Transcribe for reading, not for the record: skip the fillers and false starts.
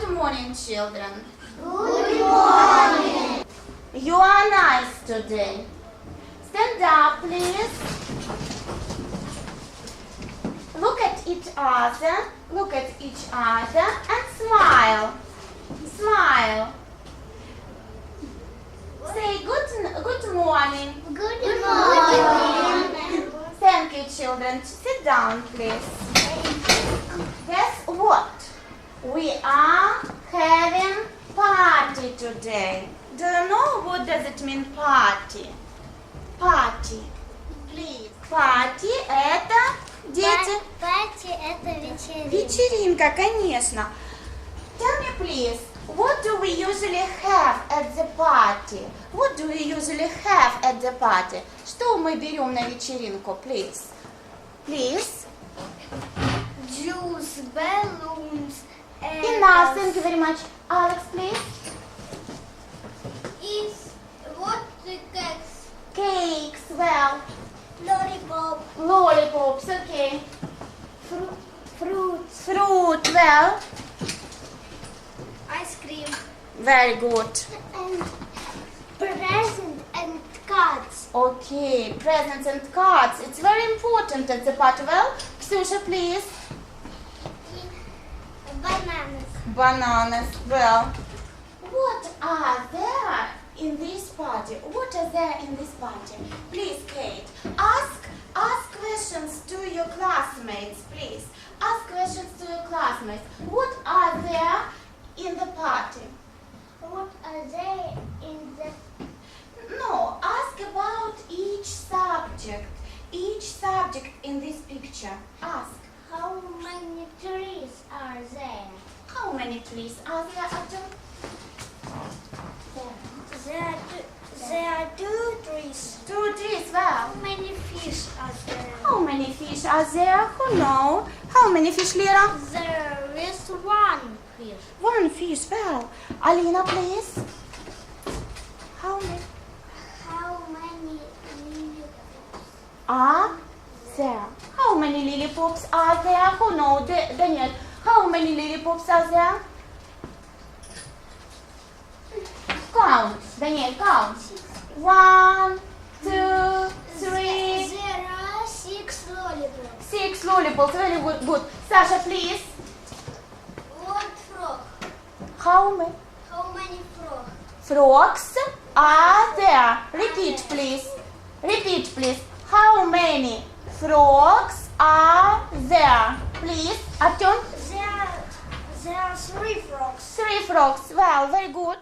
Good morning, children. Good morning. You are nice today. Stand up, please. Look at each other. Look at each other and smile. Smile. Say good morning. Good morning. Thank you, children. Sit down, please. Guess what? We are having party today. Do you know what does it mean party? Party. Please. Party это дети. Парти это вечеринка. Вечеринка, конечно. Tell me, please, what do we usually have at the party? What do we usually have at the party? Что мы берем на вечеринку, please? Please. Juice, balloons, and Enough, thank you very much. Alex, please. is what the cakes, Cakes, well. lollipop, Lollipops, okay. fruits, Fruit, well. ice cream, Very good. and present and cards. Okay, presents and cards. It's very important at the party. Well, Ksusha, please. Bananas. Bananas, well. What are there in this party? What are there in this party? Please, Kate, ask questions to your classmates, please. Ask questions to your classmates. What are there in the party? What are they in the No, ask about each subject. Each subject in this picture. Ask. how many trees are there? How many trees are there, Arjun? There are two trees. 2 trees, well. How many fish are there? How many fish are there? Who know? How many fish, Lira? There is one fish. 1 fish, well. Alina, please. How many How many are there? How many lollipops are there? Who know? Daniel, how many lollipops are there? Count. Daniel, count. 1, 2, 3, There are 6 lollipops. 6 lollipops. Very good. Good. Sasha, please. What frog? How many How many frogs? frogs are there? Repeat, please. Repeat, please. How many frogs are there? Please, Artyom. There are 3 frogs. 3 frogs. Well, very good.